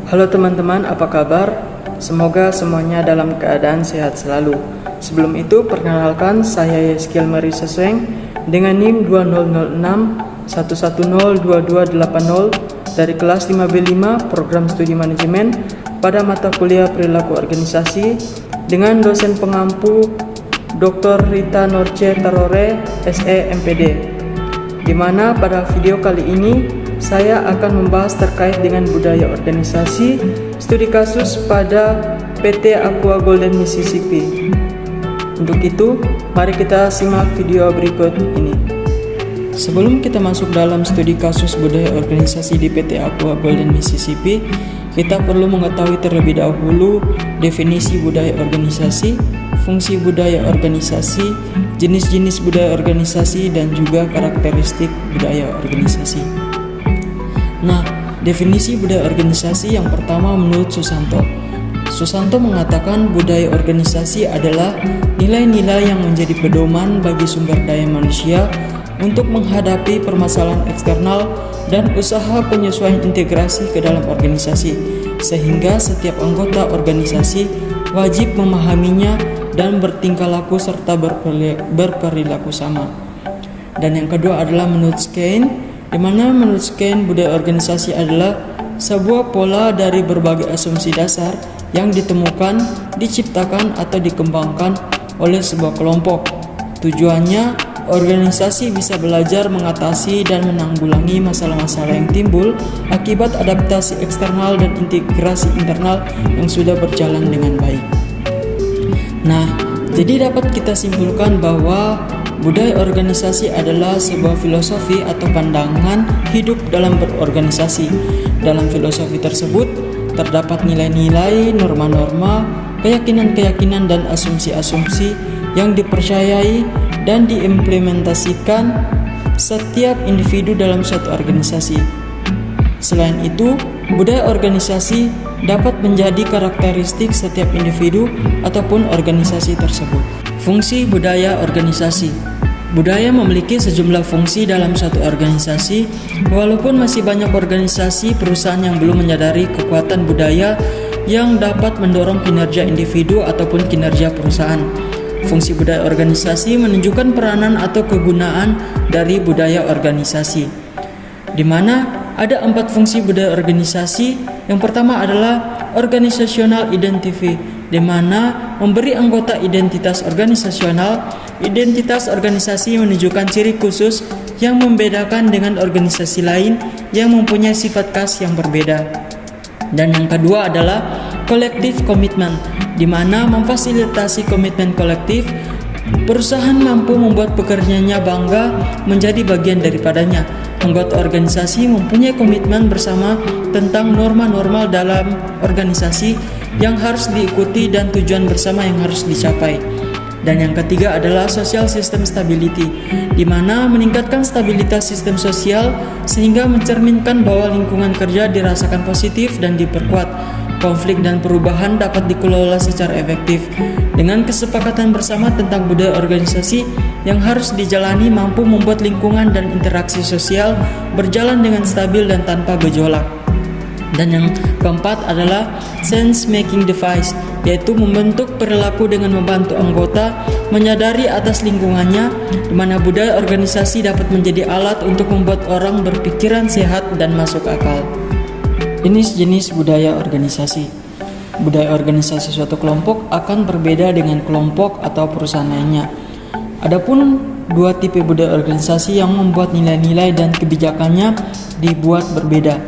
Halo teman-teman, apa kabar? Semoga semuanya dalam keadaan sehat selalu. Sebelum itu, perkenalkan saya Yeskiel Mari Sesweng dengan NIM 200611022280 dari kelas 5B5 Program Studi Manajemen pada mata kuliah Perilaku Organisasi dengan dosen pengampu Dr. Rita Norce Tarore, SE MPD. Di mana pada video kali ini saya akan membahas terkait dengan budaya organisasi studi kasus pada PT Aqua Golden Mississippi. Untuk itu, mari kita simak video berikut ini. Sebelum kita masuk dalam studi kasus budaya organisasi di PT Aqua Golden Mississippi, kita perlu mengetahui terlebih dahulu definisi budaya organisasi, fungsi budaya organisasi, jenis-jenis budaya organisasi, dan juga karakteristik budaya organisasi. Nah, definisi budaya organisasi yang pertama menurut Susanto. Susanto mengatakan budaya organisasi adalah nilai-nilai yang menjadi pedoman bagi sumber daya manusia untuk menghadapi permasalahan eksternal dan usaha penyesuaian integrasi ke dalam organisasi, sehingga setiap anggota organisasi wajib memahaminya dan bertingkah laku serta berperilaku sama. Dan yang kedua adalah menurut Skene, di mana menurut Skene budaya organisasi adalah sebuah pola dari berbagai asumsi dasar yang ditemukan, diciptakan atau dikembangkan oleh sebuah kelompok. Tujuannya, organisasi bisa belajar mengatasi dan menanggulangi masalah-masalah yang timbul akibat adaptasi eksternal dan integrasi internal yang sudah berjalan dengan baik. Nah, jadi dapat kita simpulkan bahwa budaya organisasi adalah sebuah filosofi atau pandangan hidup dalam berorganisasi. Dalam filosofi tersebut terdapat nilai-nilai, norma-norma, keyakinan-keyakinan dan asumsi-asumsi yang dipercayai dan diimplementasikan setiap individu dalam suatu organisasi. Selain itu, budaya organisasi dapat menjadi karakteristik setiap individu ataupun organisasi tersebut. Fungsi budaya organisasi. Budaya memiliki sejumlah fungsi dalam suatu organisasi, walaupun masih banyak organisasi perusahaan yang belum menyadari kekuatan budaya yang dapat mendorong kinerja individu ataupun kinerja perusahaan. Fungsi budaya organisasi menunjukkan peranan atau kegunaan dari budaya organisasi, di mana ada 4 fungsi budaya organisasi. Yang pertama adalah organizational identity, di mana memberi anggota identitas organisasional. Identitas organisasi menunjukkan ciri khusus yang membedakan dengan organisasi lain yang mempunyai sifat khas yang berbeda. Dan yang kedua adalah collective commitment, di mana memfasilitasi komitmen kolektif. Perusahaan mampu membuat pekerjanya bangga menjadi bagian daripadanya. Anggota organisasi mempunyai komitmen bersama tentang norma-norma dalam organisasi yang harus diikuti dan tujuan bersama yang harus dicapai. Dan yang ketiga adalah social system stability, di mana meningkatkan stabilitas sistem sosial sehingga mencerminkan bahwa lingkungan kerja dirasakan positif dan diperkuat. Konflik dan perubahan dapat dikelola secara efektif. Dengan kesepakatan bersama tentang budaya organisasi yang harus dijalani mampu membuat lingkungan dan interaksi sosial berjalan dengan stabil dan tanpa gejolak. Dan yang keempat adalah sense making device, yaitu membentuk perilaku dengan membantu anggota menyadari atas lingkungannya, di mana budaya organisasi dapat menjadi alat untuk membuat orang berpikiran sehat dan masuk akal. Jenis-jenis budaya organisasi. Budaya organisasi suatu kelompok akan berbeda dengan kelompok atau perusahaan lainnya. Adapun 2 tipe budaya organisasi yang membuat nilai-nilai dan kebijakannya dibuat berbeda.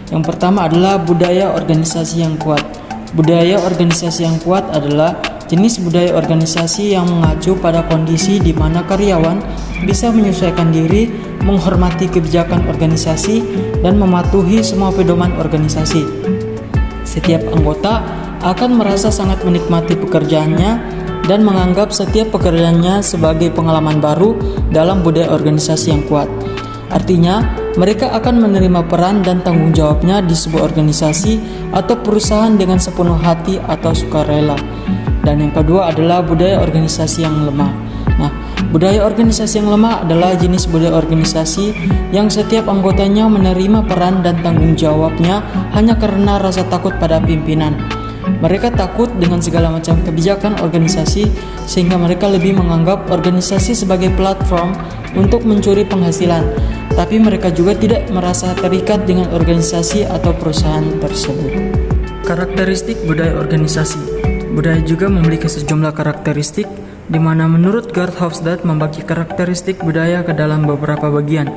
Yang pertama adalah budaya organisasi yang kuat. Budaya organisasi yang kuat adalah jenis budaya organisasi yang mengacu pada kondisi di mana karyawan bisa menyesuaikan diri, menghormati kebijakan organisasi, dan mematuhi semua pedoman organisasi. Setiap anggota akan merasa sangat menikmati pekerjaannya dan menganggap setiap pekerjaannya sebagai pengalaman baru dalam budaya organisasi yang kuat. Artinya, mereka akan menerima peran dan tanggung jawabnya di sebuah organisasi atau perusahaan dengan sepenuh hati atau sukarela. Dan yang kedua adalah budaya organisasi yang lemah. Nah, Budaya organisasi yang lemah adalah jenis budaya organisasi yang setiap anggotanya menerima peran dan tanggung jawabnya hanya karena rasa takut pada pimpinan. Mereka takut dengan segala macam kebijakan organisasi sehingga mereka lebih menganggap organisasi sebagai platform untuk mencuri penghasilan, tapi mereka juga tidak merasa terikat dengan organisasi atau perusahaan tersebut. Karakteristik budaya organisasi. Budaya juga memiliki sejumlah karakteristik di mana menurut Gerd Hofstad membagi karakteristik budaya ke dalam beberapa bagian.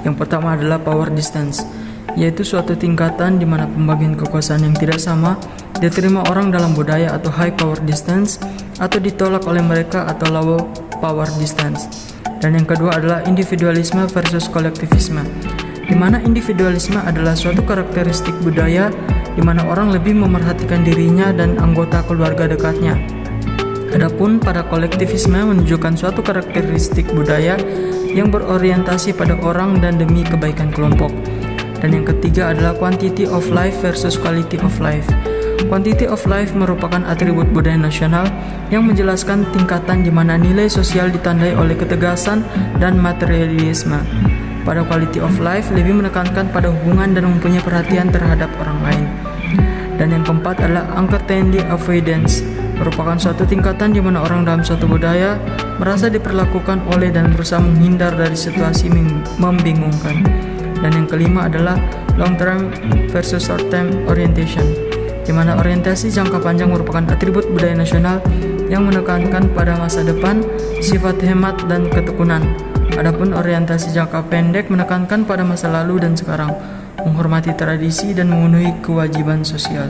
Yang pertama adalah power distance, yaitu suatu tingkatan di mana pembagian kekuasaan yang tidak sama diterima orang dalam budaya atau high power distance atau ditolak oleh mereka atau low power distance. Dan yang kedua adalah individualisme versus kolektivisme, di mana individualisme adalah suatu karakteristik budaya di mana orang lebih memerhatikan dirinya dan anggota keluarga dekatnya. Adapun pada kolektivisme menunjukkan suatu karakteristik budaya yang berorientasi pada orang dan demi kebaikan kelompok. Dan yang ketiga adalah quantity of life versus quality of life. Quantity of life merupakan atribut budaya nasional yang menjelaskan tingkatan di mana nilai sosial ditandai oleh ketegasan dan materialisme. Pada quality of life lebih menekankan pada hubungan dan mempunyai perhatian terhadap orang lain. Dan yang keempat adalah uncertainty avoidance, merupakan suatu tingkatan di mana orang dalam suatu budaya merasa diperlakukan oleh dan berusaha menghindar dari situasi membingungkan. Dan yang kelima adalah long term versus short term orientation, di mana orientasi jangka panjang merupakan atribut budaya nasional yang menekankan pada masa depan, sifat hemat dan ketekunan. Adapun orientasi jangka pendek menekankan pada masa lalu dan sekarang, menghormati tradisi dan memenuhi kewajiban sosial.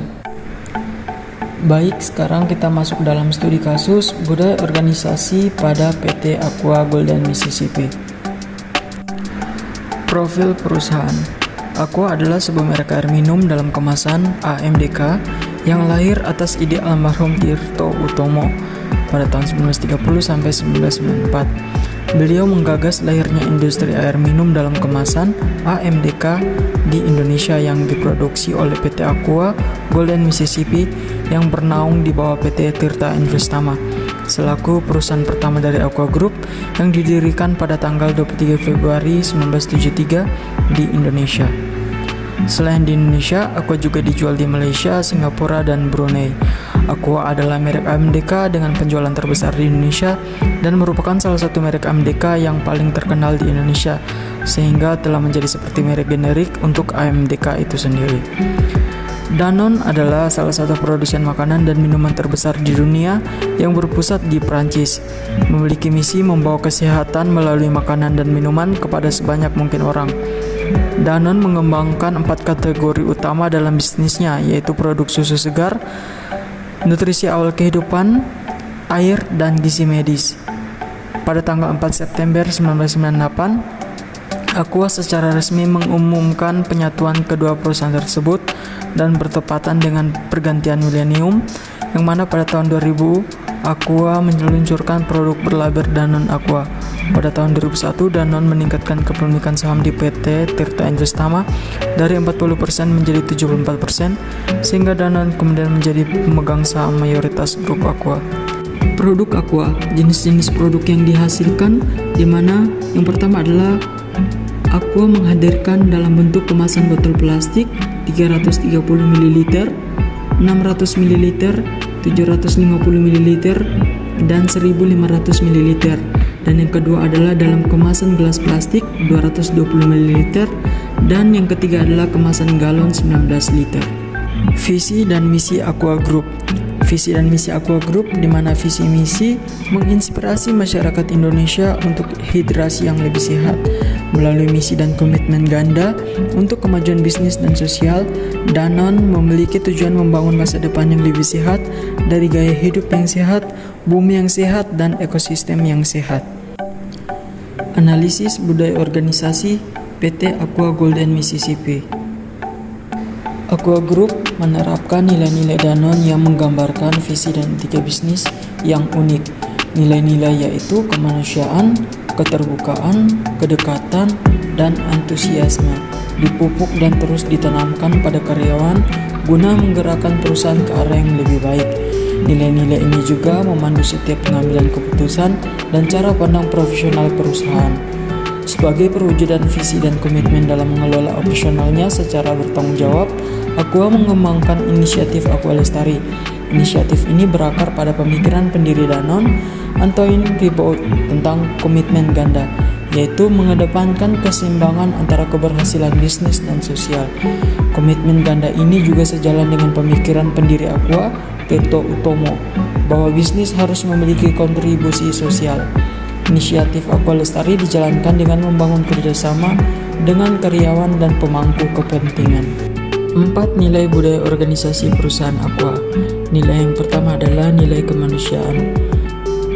Baik, sekarang kita masuk dalam studi kasus budaya organisasi pada PT Aqua Golden Mississippi. Profil perusahaan. Aqua adalah sebuah merek air minum dalam kemasan AMDK yang lahir atas ide almarhum Tirto Utomo pada tahun 1930 sampai 1994. Beliau menggagas lahirnya industri air minum dalam kemasan AMDK di Indonesia yang diproduksi oleh PT Aqua Golden Mississippi yang bernaung di bawah PT Tirta Investama selaku perusahaan pertama dari Aqua Group yang didirikan pada tanggal 23 Februari 1973 di Indonesia. Selain di Indonesia, Aqua juga dijual di Malaysia, Singapura, dan Brunei. Aqua adalah merek AMDK dengan penjualan terbesar di Indonesia dan merupakan salah satu merek AMDK yang paling terkenal di Indonesia, sehingga telah menjadi seperti merek generik untuk AMDK itu sendiri. Danone adalah salah satu produsen makanan dan minuman terbesar di dunia yang berpusat di Prancis, memiliki misi membawa kesehatan melalui makanan dan minuman kepada sebanyak mungkin orang. Danone mengembangkan 4 kategori utama dalam bisnisnya, yaitu produk susu segar, nutrisi awal kehidupan, air, dan gizi medis. Pada tanggal 4 September 1998, Aqua secara resmi mengumumkan penyatuan kedua perusahaan tersebut dan bertepatan dengan pergantian milenium, yang mana pada tahun 2000 Aqua meluncurkan produk berlabel Danone Aqua. Pada tahun 2001, Danone meningkatkan kepemilikan saham di PT Tirta Investama dari 40% menjadi 74%, sehingga Danone kemudian menjadi pemegang saham mayoritas grup Aqua. Produk Aqua, jenis-jenis produk yang dihasilkan, di mana yang pertama adalah Aqua menghadirkan dalam bentuk kemasan botol plastik 330 ml, 600 ml, 750 ml, dan 1500 ml. Dan yang kedua adalah dalam kemasan gelas plastik 220 ml, dan yang ketiga adalah kemasan galon 19 liter. Visi dan misi Aqua Group. Visi dan misi Aqua Group, di mana visi misi menginspirasi masyarakat Indonesia untuk hidrasi yang lebih sehat. Melalui misi dan komitmen ganda untuk kemajuan bisnis dan sosial, Danone memiliki tujuan membangun masa depan yang lebih sehat dari gaya hidup yang sehat, bumi yang sehat, dan ekosistem yang sehat. Analisis budaya organisasi PT Aqua Golden Mississippi. Aqua Group menerapkan nilai-nilai Danone yang menggambarkan visi dan etika bisnis yang unik. Nilai-nilai yaitu kemanusiaan, keterbukaan, kedekatan, dan antusiasme dipupuk dan terus ditanamkan pada karyawan guna menggerakkan perusahaan ke arah yang lebih baik. Nilai-nilai ini juga memandu setiap pengambilan keputusan dan cara pandang profesional perusahaan. Sebagai perwujudan visi dan komitmen dalam mengelola operasionalnya secara bertanggung jawab, Aqua mengembangkan inisiatif Aqua Lestari. Inisiatif ini berakar pada pemikiran pendiri Danone, Antoine Ribaud, tentang komitmen ganda, yaitu mengedepankan keseimbangan antara keberhasilan bisnis dan sosial. Komitmen ganda ini juga sejalan dengan pemikiran pendiri Aqua, Tirto Utomo, bahwa bisnis harus memiliki kontribusi sosial. Inisiatif Aqua Lestari dijalankan dengan membangun kerjasama dengan karyawan dan pemangku kepentingan. 4. Nilai budaya organisasi perusahaan Aqua. Nilai yang pertama adalah nilai kemanusiaan.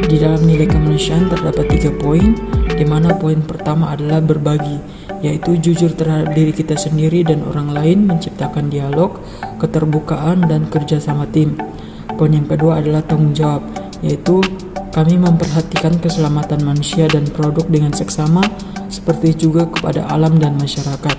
Di dalam nilai kemanusiaan terdapat 3 poin, di mana poin pertama adalah berbagi, yaitu jujur terhadap diri kita sendiri dan orang lain, menciptakan dialog, keterbukaan, dan kerjasama tim. Poin yang kedua adalah tanggung jawab, yaitu kami memperhatikan keselamatan manusia dan produk dengan seksama, seperti juga kepada alam dan masyarakat.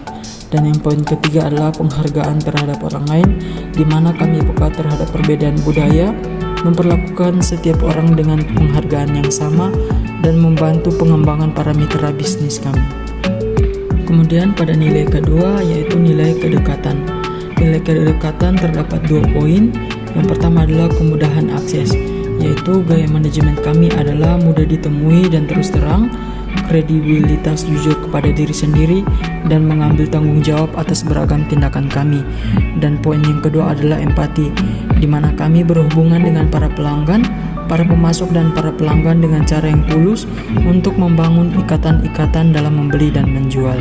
Dan yang poin ketiga adalah penghargaan terhadap orang lain, di mana kami peka terhadap perbedaan budaya, memperlakukan setiap orang dengan penghargaan yang sama, dan membantu pengembangan para mitra bisnis kami. Kemudian pada nilai kedua yaitu nilai kedekatan. Nilai kedekatan terdapat 2 poin. Yang pertama adalah kemudahan akses, yaitu gaya manajemen kami adalah mudah ditemui dan terus terang, kredibilitas jujur kepada diri sendiri, dan mengambil tanggung jawab atas beragam tindakan kami. Dan poin yang kedua adalah empati, di mana kami berhubungan dengan para pelanggan, para pemasok dan para pelanggan dengan cara yang tulus untuk membangun ikatan-ikatan dalam membeli dan menjual.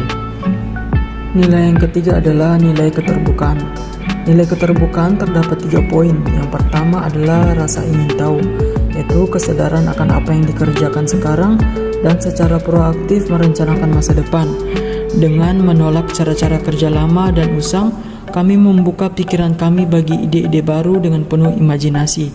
Nilai yang ketiga adalah nilai keterbukaan. Nilai keterbukaan terdapat 3 poin. Yang pertama adalah rasa ingin tahu, yaitu kesadaran akan apa yang dikerjakan sekarang dan secara proaktif merencanakan masa depan. Dengan menolak cara-cara kerja lama dan usang, kami membuka pikiran kami bagi ide-ide baru dengan penuh imajinasi.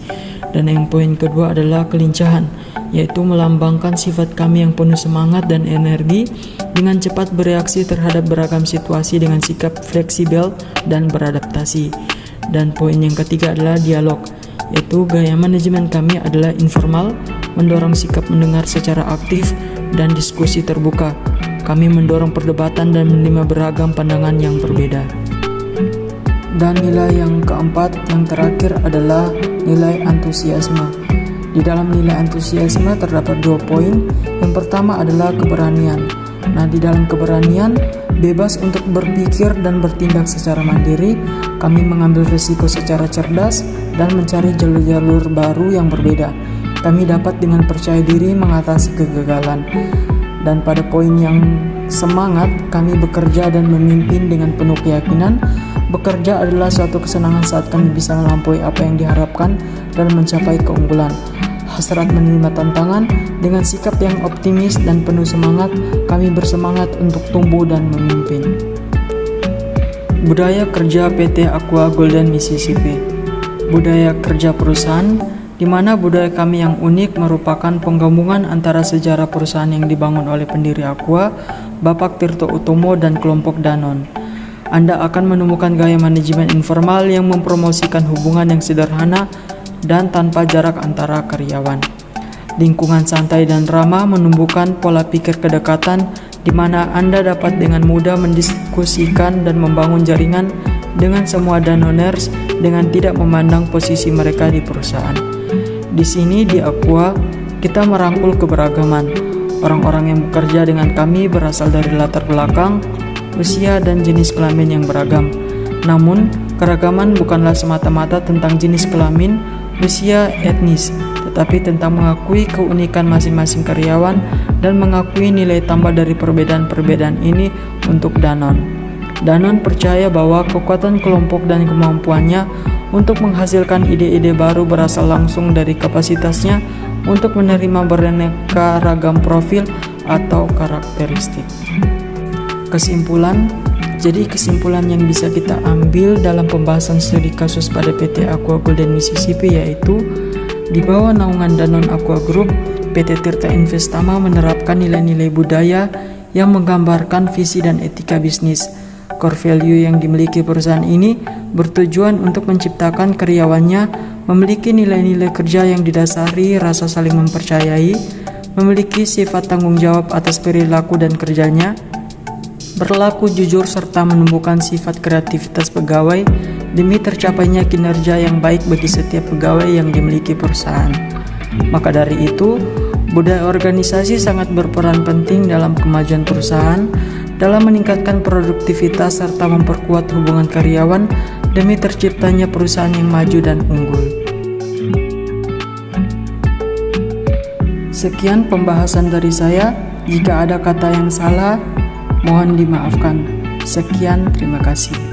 Dan yang poin kedua adalah kelincahan, yaitu melambangkan sifat kami yang penuh semangat dan energi dengan cepat bereaksi terhadap beragam situasi dengan sikap fleksibel dan beradaptasi. Dan poin yang ketiga adalah dialog, yaitu gaya manajemen kami adalah informal, mendorong sikap mendengar secara aktif dan diskusi terbuka. Kami mendorong perdebatan dan menerima beragam pandangan yang berbeda. Dan nilai yang keempat, yang terakhir adalah nilai antusiasme. Di dalam nilai antusiasme terdapat 2 poin. Yang pertama adalah keberanian. Nah, di dalam keberanian, bebas untuk berpikir dan bertindak secara mandiri, kami mengambil risiko secara cerdas dan mencari jalur-jalur baru yang berbeda. Kami dapat dengan percaya diri mengatasi kegagalan. Dan pada poin yang semangat, kami bekerja dan memimpin dengan penuh keyakinan. Bekerja adalah suatu kesenangan saat kami bisa melampaui apa yang diharapkan dan mencapai keunggulan. Hasrat menerima tantangan, dengan sikap yang optimis dan penuh semangat, kami bersemangat untuk tumbuh dan memimpin. Budaya kerja PT Aqua Golden Mississippi. Budaya kerja perusahaan, di mana budaya kami yang unik merupakan penggabungan antara sejarah perusahaan yang dibangun oleh pendiri Aqua, Bapak Tirto Utomo dan kelompok Danone. Anda akan menemukan gaya manajemen informal yang mempromosikan hubungan yang sederhana dan tanpa jarak antara karyawan. Lingkungan santai dan ramah menumbuhkan pola pikir kedekatan, di mana Anda dapat dengan mudah mendiskusikan dan membangun jaringan dengan semua Danoners dengan tidak memandang posisi mereka di perusahaan. Di sini di Aqua, kita merangkul keberagaman. Orang-orang yang bekerja dengan kami berasal dari latar belakang, usia, dan jenis kelamin yang beragam. Namun, keragaman bukanlah semata-mata tentang jenis kelamin, usia, etnis, tetapi tentang mengakui keunikan masing-masing karyawan dan mengakui nilai tambah dari perbedaan-perbedaan ini untuk Danone. Danone percaya bahwa kekuatan kelompok dan kemampuannya untuk menghasilkan ide-ide baru berasal langsung dari kapasitasnya untuk menerima beraneka ragam profil atau karakteristik. Kesimpulan, jadi kesimpulan yang bisa kita ambil dalam pembahasan studi kasus pada PT Aqua Golden Mississippi yaitu di bawah naungan Danone Aqua Group, PT Tirta Investama menerapkan nilai-nilai budaya yang menggambarkan visi dan etika bisnis. Core value yang dimiliki perusahaan ini bertujuan untuk menciptakan karyawannya memiliki nilai-nilai kerja yang didasari rasa saling mempercayai, memiliki sifat tanggung jawab atas perilaku dan kerjanya, berlaku jujur serta menumbuhkan sifat kreativitas pegawai demi tercapainya kinerja yang baik bagi setiap pegawai yang dimiliki perusahaan. Maka dari itu, budaya organisasi sangat berperan penting dalam kemajuan perusahaan, dalam meningkatkan produktivitas serta memperkuat hubungan karyawan demi terciptanya perusahaan yang maju dan unggul. Sekian pembahasan dari saya. Jika ada kata yang salah, mohon dimaafkan. Sekian, terima kasih.